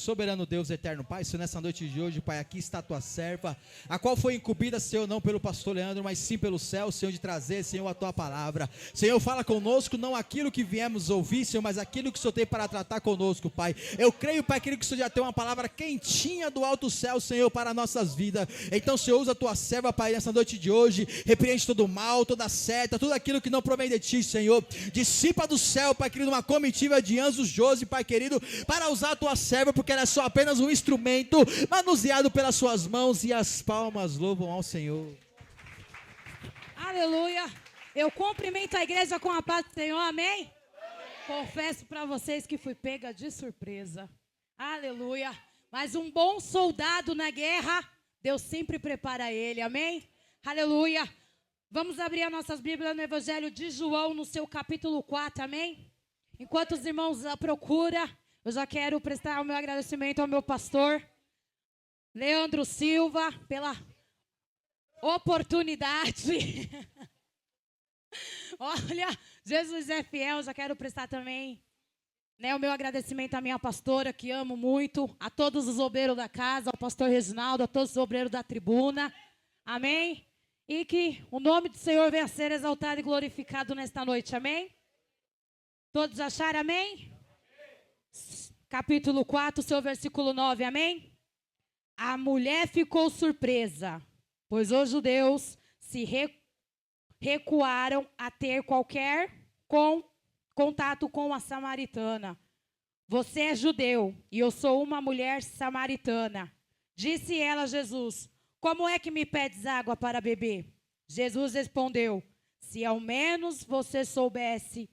soberano Deus eterno, Pai, Senhor, nessa noite de hoje, Pai, aqui está a tua serva, a qual foi incumbida, Senhor, não pelo pastor Leandro, mas sim pelo céu, Senhor, de trazer, Senhor, a tua palavra. Senhor, fala conosco, não aquilo que viemos ouvir, Senhor, mas aquilo que o Senhor tem para tratar conosco, Pai. Eu creio, Pai, querido, que o Senhor já tem uma palavra quentinha do alto céu, Senhor, para nossas vidas. Então, Senhor, usa a tua serva, Pai, nessa noite de hoje, repreende todo o mal, toda a seta, tudo aquilo que não provém de ti, Senhor. Dissipa do céu, Pai, querido, uma comitiva de anjos, Josi, Pai, querido, para usar a tua serva, porque ela é só apenas um instrumento manuseado pelas suas mãos, e as palmas louvam ao Senhor. Aleluia. Eu cumprimento a igreja com a paz do Senhor, amém? Confesso para vocês que fui pega de surpresa. Aleluia. Mas um bom soldado na guerra, Deus sempre prepara ele, amém? Aleluia. Vamos abrir as nossas Bíblias no Evangelho de João, no seu capítulo 4, amém? Enquanto os irmãos a procuram, eu já quero prestar o meu agradecimento ao meu pastor, Leandro Silva, pela oportunidade. Olha, Jesus é fiel, já quero prestar também, o meu agradecimento à minha pastora, que amo muito, a todos os obreiros da casa, ao pastor Reginaldo, a todos os obreiros da tribuna, amém? E que o nome do Senhor venha a ser exaltado e glorificado nesta noite, amém? Todos acharam, amém? Capítulo 4, seu versículo 9, amém? A mulher ficou surpresa, pois os judeus se recuaram a ter qualquer contato com a samaritana. Você é judeu e eu sou uma mulher samaritana. Disse ela a Jesus, como é que me pedes água para beber? Jesus respondeu, se ao menos você soubesse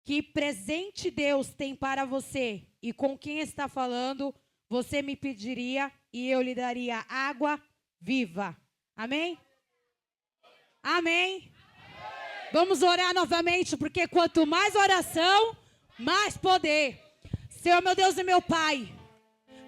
que presente Deus tem para você e com quem está falando, você me pediria e eu lhe daria água viva. Amém? Amém? Vamos orar novamente, porque quanto mais oração, mais poder. Senhor, meu Deus e meu Pai,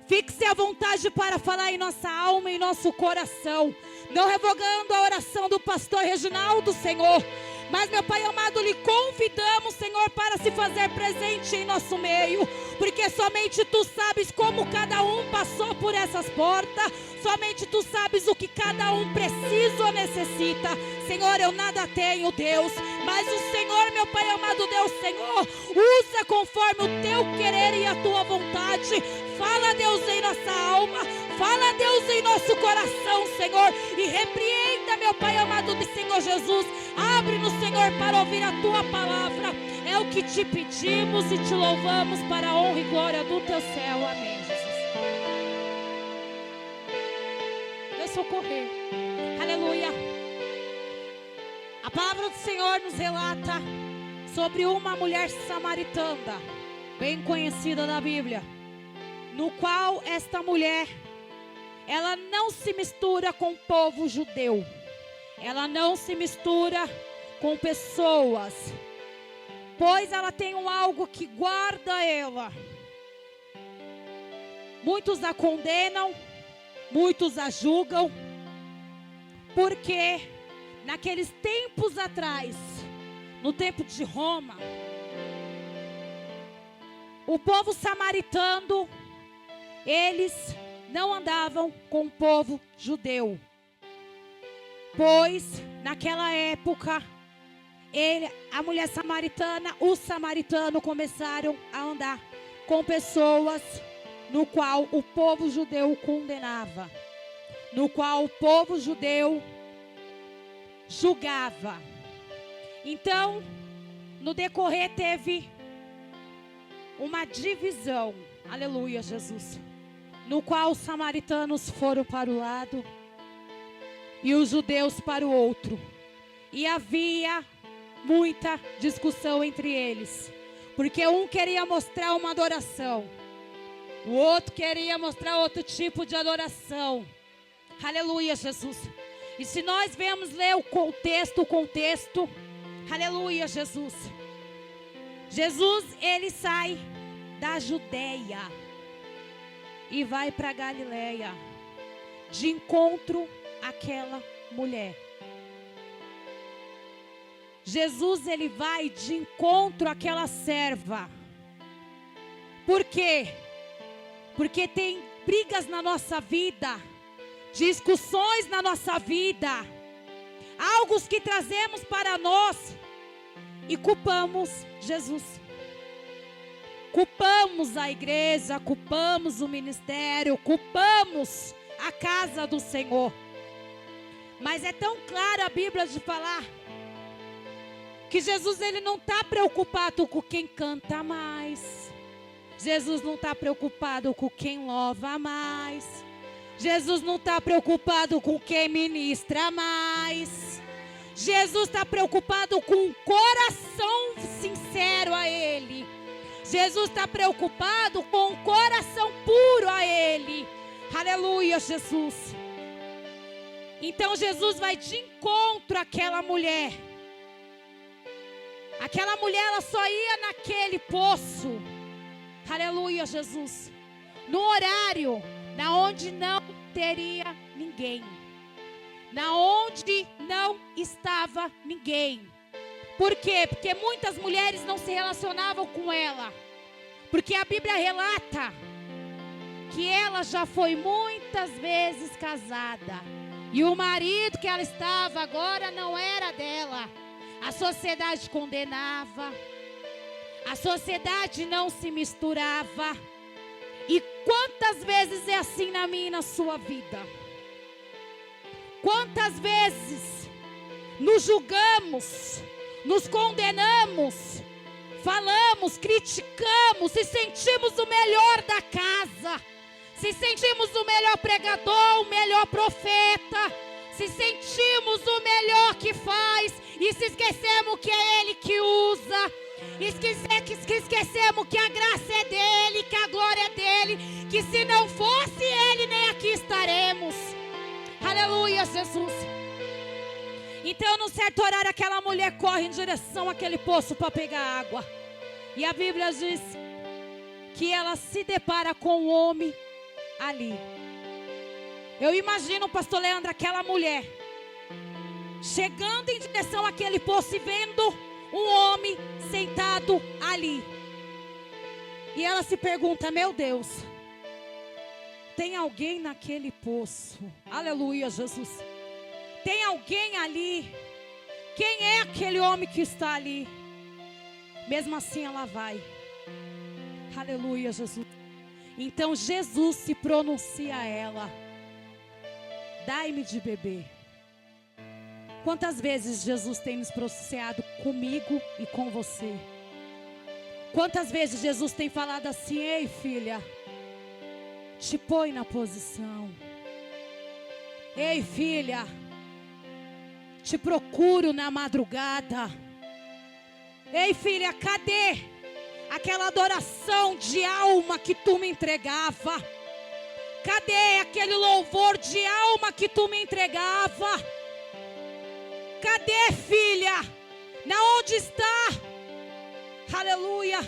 fixe à vontade para falar em nossa alma e em nosso coração, não revogando a oração do pastor Reginaldo, Senhor. Mas, meu Pai amado, lhe convidamos, Senhor, para se fazer presente em nosso meio, porque somente Tu sabes como cada um passou por essas portas, somente Tu sabes o que cada um precisa ou necessita. Senhor, eu nada tenho, Deus, mas o Senhor, meu Pai amado Deus, Senhor, usa conforme o Teu querer e a Tua vontade. Fala, Deus, em nossa alma, fala, Deus, em nosso coração, Senhor, e repreenda, meu Pai amado do Senhor Jesus. Abre-nos, Senhor, para ouvir a Tua palavra. É o que Te pedimos e Te louvamos para a honra e glória do Teu céu. Amém, Jesus. Deus socorrer. Aleluia. A palavra do Senhor nos relata sobre uma mulher samaritana, bem conhecida na Bíblia, no qual esta mulher, ela não se mistura com o povo judeu. Ela não se mistura com pessoas, pois ela tem algo que guarda ela. Muitos a condenam, muitos a julgam, porque naqueles tempos atrás, no tempo de Roma, o povo samaritano, eles não andavam com o povo judeu. Pois, naquela época, a mulher samaritana, os samaritanos começaram a andar com pessoas no qual o povo judeu condenava, no qual o povo judeu julgava. Então, no decorrer teve uma divisão, aleluia, Jesus, no qual os samaritanos foram para o lado e os judeus para o outro. E havia muita discussão entre eles, porque um queria mostrar uma adoração, o outro queria mostrar outro tipo de adoração. Aleluia, Jesus. E se nós vemos ler o contexto, aleluia, Jesus. Jesus, ele sai da Judeia e vai para Galileia, de encontro àquela mulher. Jesus, ele vai de encontro àquela serva. Por quê? Porque tem brigas na nossa vida, discussões na nossa vida, algo que trazemos para nós e culpamos Jesus. Culpamos a igreja, culpamos o ministério, culpamos a casa do Senhor. Mas é tão clara a Bíblia de falar que Jesus, ele não está preocupado com quem canta mais. Jesus não está preocupado com quem louva mais. Jesus não está preocupado com quem ministra mais. Jesus está preocupado com um coração sincero a Ele. Jesus está preocupado com um coração puro a Ele. Aleluia, Jesus. Então Jesus vai de encontro àquela mulher. Aquela mulher, ela só ia naquele poço. Aleluia, Jesus. No horário na onde não teria ninguém. Na onde não estava ninguém. Por quê? Porque muitas mulheres não se relacionavam com ela. Porque a Bíblia relata que ela já foi muitas vezes casada. E o marido que ela estava agora não era dela. A sociedade condenava. A sociedade não se misturava. E quantas vezes é assim na minha e na sua vida? Quantas vezes nos julgamos, nos condenamos, falamos, criticamos, se sentimos o melhor da casa, se sentimos o melhor pregador, o melhor profeta, se sentimos o melhor que faz e se esquecemos que é Ele que usa, esquecemos que a graça é dEle, que a glória é dEle, que se não fosse Ele nem aqui estaremos. Aleluia, Jesus. Então num certo horário aquela mulher corre em direção àquele poço para pegar água. E a Bíblia diz que ela se depara com um homem ali. Eu imagino, pastor Leandro, aquela mulher chegando em direção àquele poço e vendo um homem sentado ali. E ela se pergunta: meu Deus, tem alguém naquele poço? Aleluia, Jesus. Tem alguém ali? Quem é aquele homem que está ali? Mesmo assim ela vai. Aleluia, Jesus. Então Jesus se pronuncia a ela: dai-me de beber. Quantas vezes Jesus tem nos pronunciado comigo e com você? Quantas vezes Jesus tem falado assim: ei filha, te põe na posição. Ei filha, te procuro na madrugada. Ei filha, cadê aquela adoração de alma que tu me entregava? Cadê aquele louvor de alma que tu me entregava? Cadê, filha? Na onde está? Aleluia.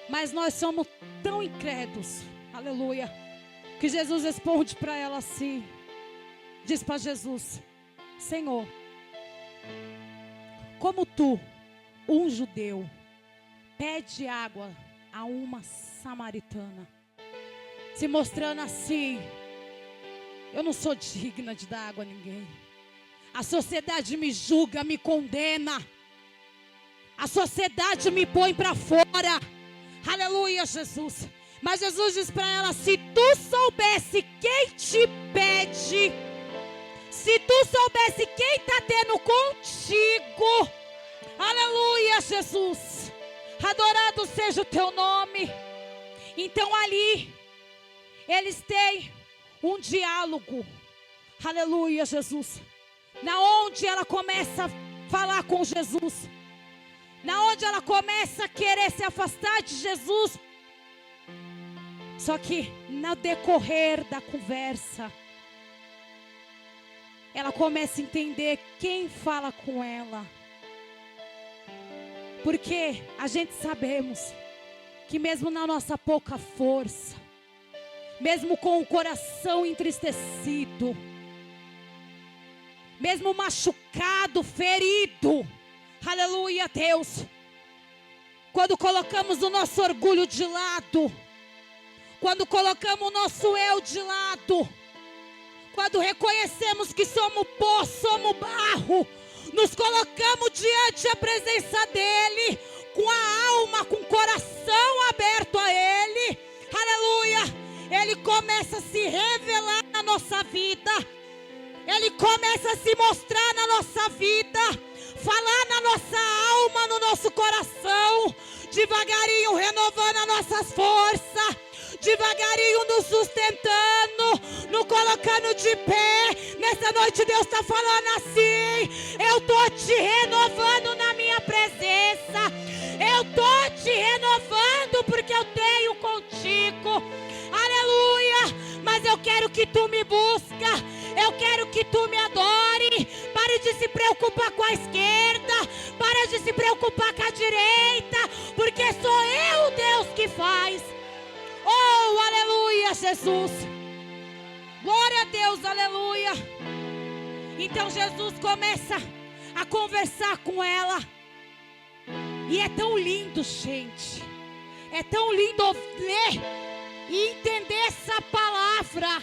Mas nós somos tão incrédulos. Aleluia. Que Jesus responde para ela assim. Diz para Jesus: Senhor, como tu, um judeu, pede água a uma samaritana, se mostrando assim: eu não sou digna de dar água a ninguém. A sociedade me julga, me condena. A sociedade me põe para fora. Aleluia, Jesus. Mas Jesus diz para ela: se tu soubesse quem te pede, se tu soubesse quem está tendo contigo, aleluia, Jesus, adorado seja o teu nome. Então ali eles têm um diálogo, aleluia, Jesus, na onde ela começa a falar com Jesus, na onde ela começa a querer se afastar de Jesus. Só que no decorrer da conversa, ela começa a entender quem fala com ela. Porque a gente sabemos que mesmo na nossa pouca força, mesmo com o coração entristecido, mesmo machucado, ferido, aleluia, Deus, quando colocamos o nosso orgulho de lado, Quando colocamos o nosso eu de lado, quando reconhecemos que somos pó, somos barro, nos colocamos diante da presença dEle, com a alma, com o coração aberto a Ele, aleluia. Ele começa a se revelar na nossa vida, Ele começa a se mostrar na nossa vida, falar na nossa alma, no nosso coração, devagarinho renovando as nossas forças, devagarinho nos sustentando, nos colocando de pé. Nessa noite Deus está falando assim: eu estou te renovando na minha presença, eu estou te renovando porque eu tenho contigo, aleluia. Mas eu quero que tu me busca, eu quero que tu me adore. Pare de se preocupar com a esquerda, para de se preocupar com a direita, porque sou eu, Deus, que faz. Oh, aleluia, Jesus. Glória a Deus, aleluia. Então Jesus começa a conversar com ela. E é tão lindo, gente. É tão lindo ler e entender essa palavra.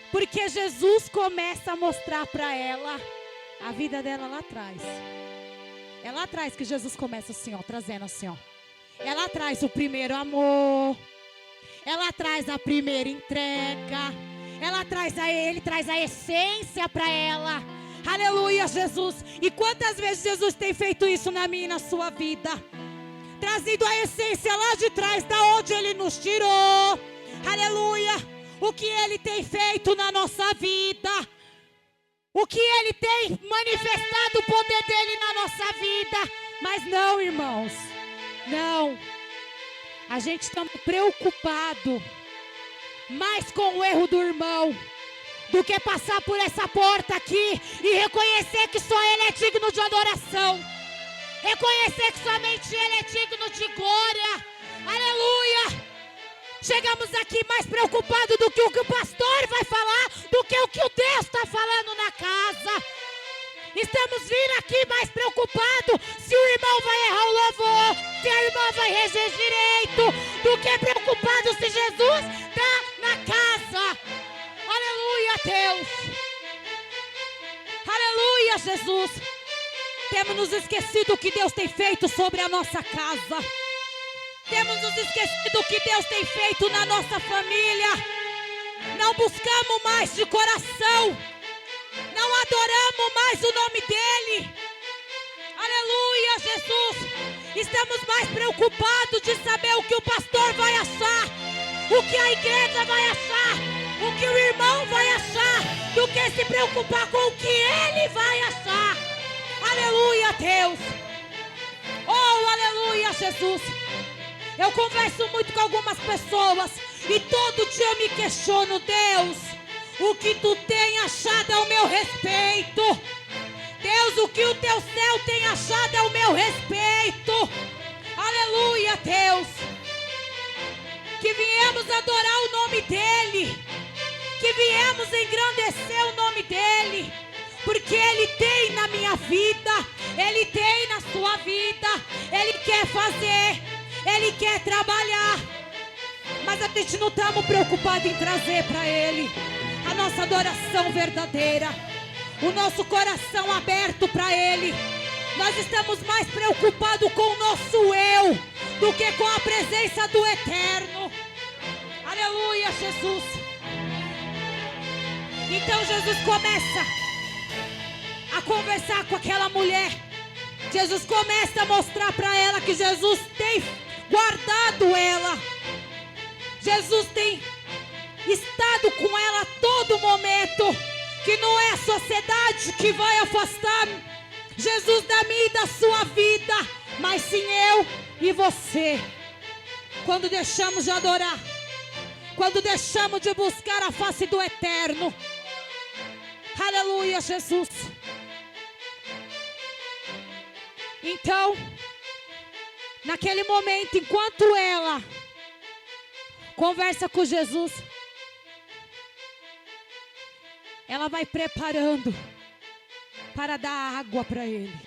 Porque Jesus começa a mostrar para ela a vida dela lá atrás. É lá atrás que Jesus começa assim, ó, trazendo assim, ó. Ela traz o primeiro amor, ela traz a primeira entrega, ele traz a essência para ela. Aleluia, Jesus. E quantas vezes Jesus tem feito isso na minha e na sua vida? Trazido a essência lá de trás, da onde Ele nos tirou. Aleluia. O que Ele tem feito na nossa vida, o que Ele tem manifestado o poder dEle na nossa vida. Mas não, irmãos, não, a gente está preocupado mais com o erro do irmão do que passar por essa porta aqui e reconhecer que só Ele é digno de adoração, reconhecer que somente Ele é digno de glória, aleluia. Chegamos aqui mais preocupados do que o pastor vai falar, do que o Deus está falando na casa. Estamos vindo aqui mais preocupados se o irmão vai errar o louvor, se a irmã vai reger direito, do que preocupados se Jesus está na casa. Aleluia, Deus. Aleluia, Jesus. Temos nos esquecido o que Deus tem feito sobre a nossa casa. Temos nos esquecido o que Deus tem feito na nossa família. Não buscamos mais de coração, não adoramos mais o nome dEle. Aleluia, Jesus. Estamos mais preocupados de saber o que o pastor vai achar, o que a igreja vai achar, o que o irmão vai achar, do que se preocupar com o que ele vai achar. Aleluia, Deus. Oh, aleluia, Jesus. Eu converso muito com algumas pessoas e todo dia eu me questiono: Deus, o que tu tem achado é o meu respeito. Deus, o que o teu céu tem achado é o meu respeito. Aleluia, Deus. Que viemos adorar o nome dEle, que viemos engrandecer o nome dEle, porque Ele tem na minha vida, Ele tem na sua vida, Ele quer fazer, Ele quer trabalhar. Mas a gente não estamos preocupados em trazer para Ele a nossa adoração verdadeira, o nosso coração aberto para Ele. Nós estamos mais preocupados com o nosso eu do que com a presença do Eterno. Aleluia, Jesus. Então Jesus começa a conversar com aquela mulher. Jesus começa a mostrar para ela que Jesus tem guardado ela. Jesus tem estado com ela a todo momento. Que não é a sociedade que vai afastar Jesus da minha e da sua vida, mas sim eu e você. Quando deixamos de adorar, quando deixamos de buscar a face do Eterno. Aleluia, Jesus. Então, naquele momento, enquanto ela conversa com Jesus, ela vai preparando para dar água para ele.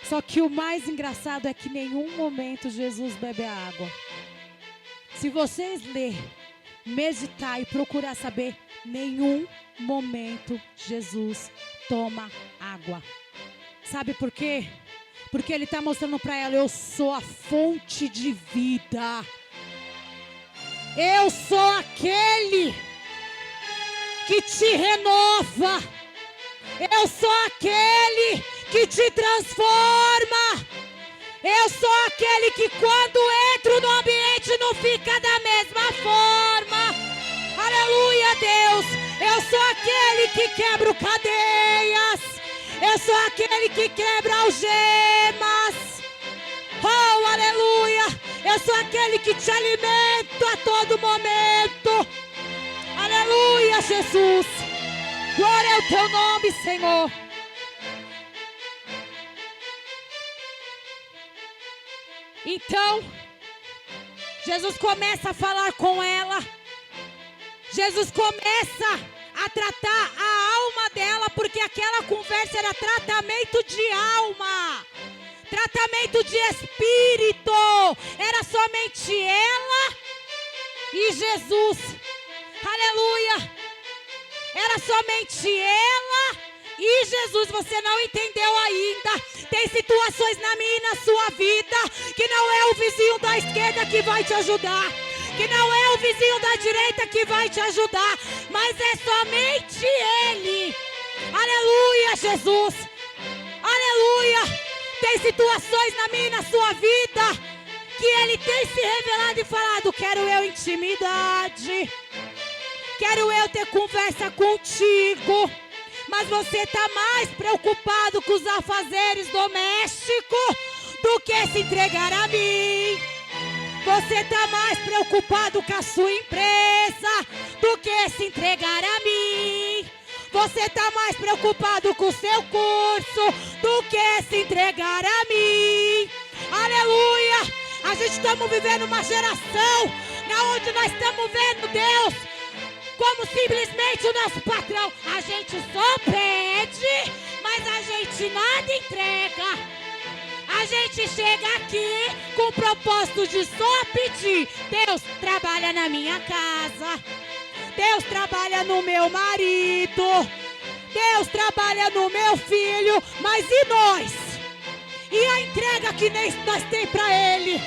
Só que o mais engraçado é que em nenhum momento Jesus bebe a água. Se vocês ler, meditar e procurar saber, nenhum momento Jesus toma água. Sabe por quê? Porque ele está mostrando para ela: eu sou a fonte de vida. Eu sou aquele que te renova. Eu sou aquele que te transforma. Eu sou aquele que quando entro no ambiente não fica da mesma forma. Aleluia, Deus. Eu sou aquele que quebra cadeias. Eu sou aquele que quebra algemas. Oh, aleluia. Eu sou aquele que te alimento a todo momento. Aleluia, Jesus. Glória ao teu nome, Senhor. Então, Jesus começa a falar com ela. Jesus começa a tratar a alma dela, porque aquela conversa era tratamento de alma, tratamento de espírito. Era somente ela e Jesus. Aleluia. Era somente ela e Jesus. Você não entendeu ainda. Tem situações na minha e na sua vida que não é o vizinho da esquerda que vai te ajudar, que não é o vizinho da direita que vai te ajudar, mas é somente Ele. Aleluia, Jesus. Aleluia. Tem situações na minha e na sua vida que Ele tem se revelado e falado: quero eu intimidade, quero eu ter conversa contigo. Mas você está mais preocupado com os afazeres domésticos do que se entregar a mim. Você está mais preocupado com a sua empresa do que se entregar a mim. Você está mais preocupado com o seu curso do que se entregar a mim. Aleluia! A gente estamos vivendo uma geração onde nós estamos vendo Deus como simplesmente o nosso patrão. A gente só pede, mas a gente nada entrega. A gente chega aqui com o propósito de só pedir. Deus, trabalha na minha casa. Deus, trabalha no meu marido. Deus, trabalha no meu filho. Mas e nós? E a entrega que nós tem para Ele?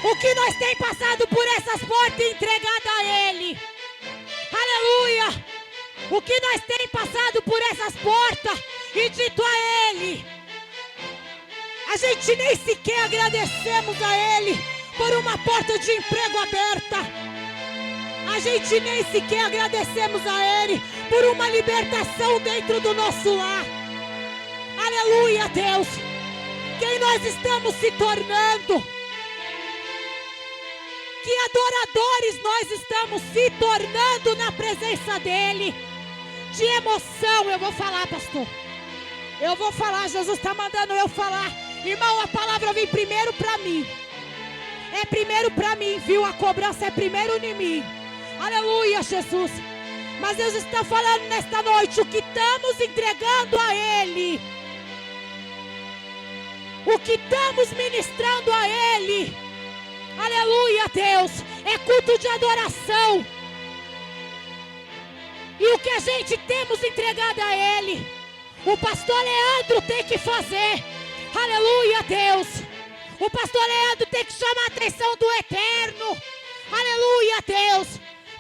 O que nós tem passado por essas portas e entregado a Ele? Aleluia! O que nós tem passado por essas portas e dito a Ele? A gente nem sequer agradecemos a Ele por uma porta de emprego aberta. A gente nem sequer agradecemos a Ele por uma libertação dentro do nosso lar. Aleluia, Deus! Quem nós estamos se tornando? Que adoradores nós estamos se tornando na presença dEle. De emoção, eu vou falar, pastor. Eu vou falar, Jesus está mandando eu falar. Irmão, a palavra vem primeiro para mim. É primeiro para mim, viu? A cobrança é primeiro em mim. Aleluia, Jesus. Mas Deus está falando nesta noite o que estamos entregando a Ele. O que estamos ministrando a Ele. Aleluia, Deus. É culto de adoração. E o que a gente temos entregado a Ele, o pastor Leandro tem que fazer. Aleluia, Deus. O pastor Leandro tem que chamar a atenção do Eterno. Aleluia, Deus.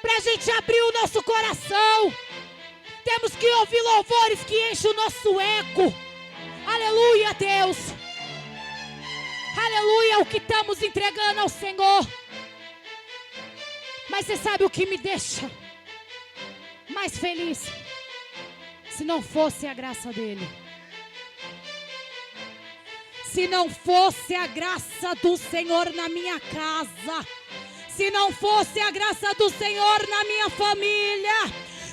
Para a gente abrir o nosso coração. Temos que ouvir louvores que enchem o nosso eco. Aleluia, Deus. Aleluia, o que estamos entregando ao Senhor. Mas você sabe o que me deixa mais feliz? Se não fosse a graça dEle. Se não fosse a graça do Senhor na minha casa. Se não fosse a graça do Senhor na minha família.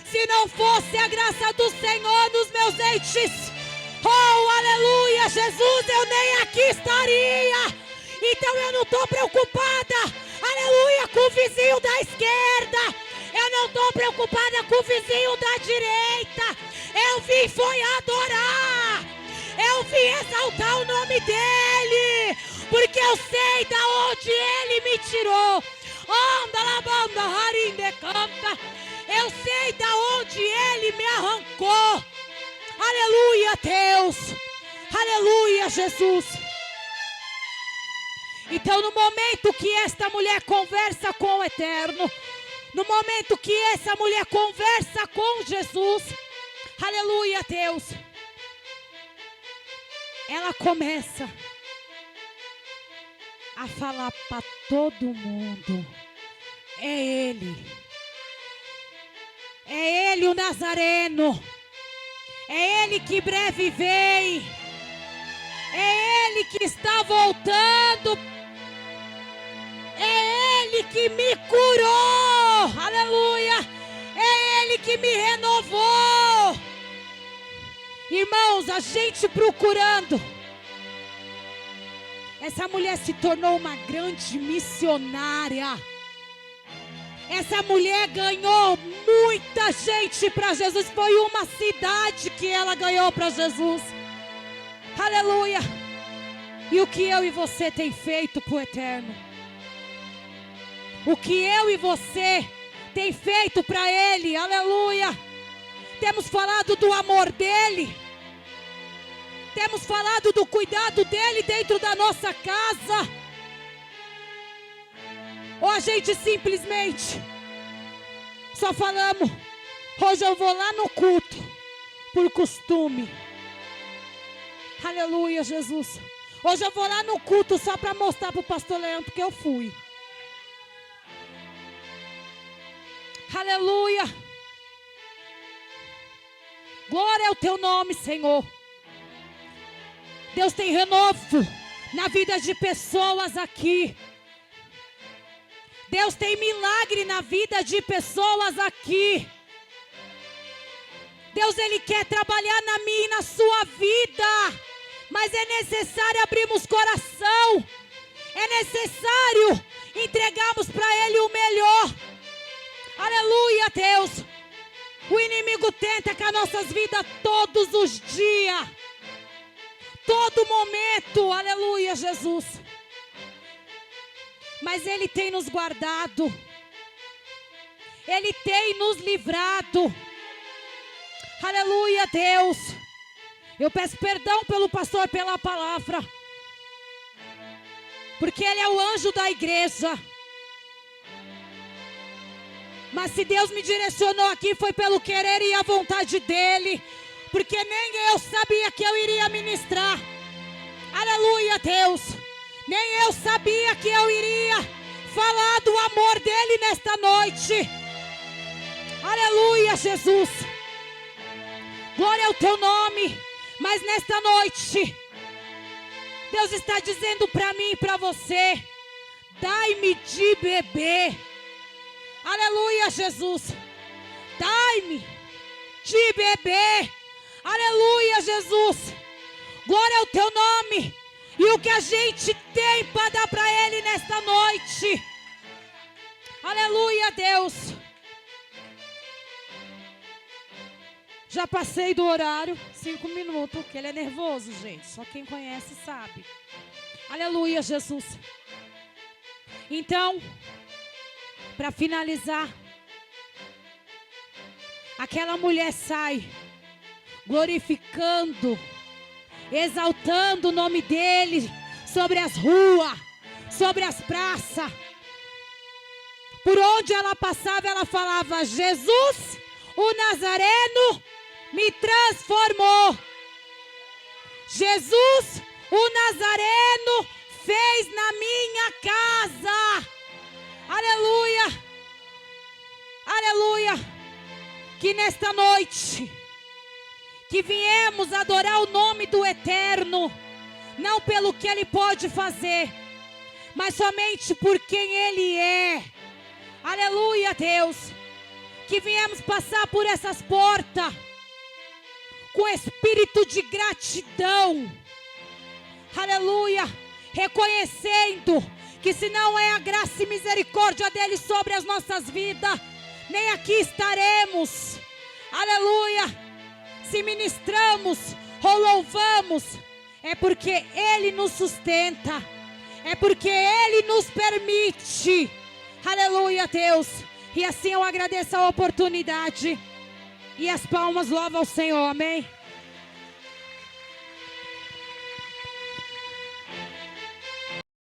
Se não fosse a graça do Senhor nos meus entes. Oh, aleluia, Jesus, eu nem aqui estaria. Então eu não estou preocupada, aleluia, com o vizinho da esquerda. Eu não estou preocupada com o vizinho da direita. Eu vim foi adorar. Eu vim exaltar o nome dEle. Porque eu sei da onde Ele me tirou. Anda lá, banda, harinde canta. Eu sei da onde Ele me arrancou. Aleluia, Deus. Aleluia, Jesus. Então, no momento que esta mulher conversa com o Eterno, no momento que essa mulher conversa com Jesus, aleluia, Deus, ela começa a falar para todo mundo: é Ele o Nazareno, é Ele que breve vem, é Ele que está voltando, é Ele que me curou, aleluia, é Ele que me renovou. Irmãos, a gente procurando, essa mulher se tornou uma grande missionária. Essa mulher ganhou muita gente para Jesus. Foi uma cidade que ela ganhou para Jesus. Aleluia. E o que eu e você tem feito para o Eterno? O que eu e você tem feito para Ele? Aleluia. Temos falado do amor dEle. Temos falado do cuidado dEle dentro da nossa casa. Ou a gente simplesmente só falamos: hoje eu vou lá no culto, por costume. Aleluia, Jesus. Hoje eu vou lá no culto só para mostrar para o pastor Leandro que eu fui. Aleluia. Glória ao teu nome, Senhor. Deus tem renovo na vida de pessoas aqui. Deus tem milagre na vida de pessoas aqui. Deus, Ele quer trabalhar na minha e na sua vida. Mas é necessário abrirmos coração. É necessário entregarmos para Ele o melhor. Aleluia, Deus. O inimigo tenta com as nossas vidas todos os dias. Todo momento. Aleluia, Jesus. Mas Ele tem nos guardado. Ele tem nos livrado. Aleluia, Deus. Eu peço perdão pelo pastor, pela palavra. Porque ele é o anjo da igreja. Mas se Deus me direcionou aqui, foi pelo querer e a vontade dEle. Porque nem eu sabia que eu iria ministrar. Aleluia, Deus. Nem eu sabia que eu iria falar do amor dEle nesta noite. Aleluia, Jesus. Glória ao teu nome. Mas nesta noite, Deus está dizendo para mim e para você: dai-me de beber. Aleluia, Jesus. Dai-me de beber. Aleluia, Jesus. Glória ao teu nome. E o que a gente tem para dar para Ele nesta noite. Aleluia, Deus. Já passei do horário, 5 minutos, porque ele é nervoso, gente. Só quem conhece sabe. Aleluia, Jesus. Então, para finalizar, aquela mulher sai glorificando, exaltando o nome dEle sobre as ruas, sobre as praças. Por onde ela passava, ela falava: Jesus, o Nazareno, me transformou. Jesus, o Nazareno, fez na minha casa. Aleluia. Aleluia. Que nesta noite, que viemos adorar o nome do Eterno, não pelo que Ele pode fazer, mas somente por quem Ele é. Aleluia, Deus. Que viemos passar por essas portas com espírito de gratidão. Aleluia. Reconhecendo que se não é a graça e misericórdia dEle sobre as nossas vidas, nem aqui estaremos. Aleluia. Se ministramos ou louvamos, é porque Ele nos sustenta, é porque Ele nos permite Aleluia, Deus. E assim eu agradeço a oportunidade. E as palmas louvam ao Senhor, amém.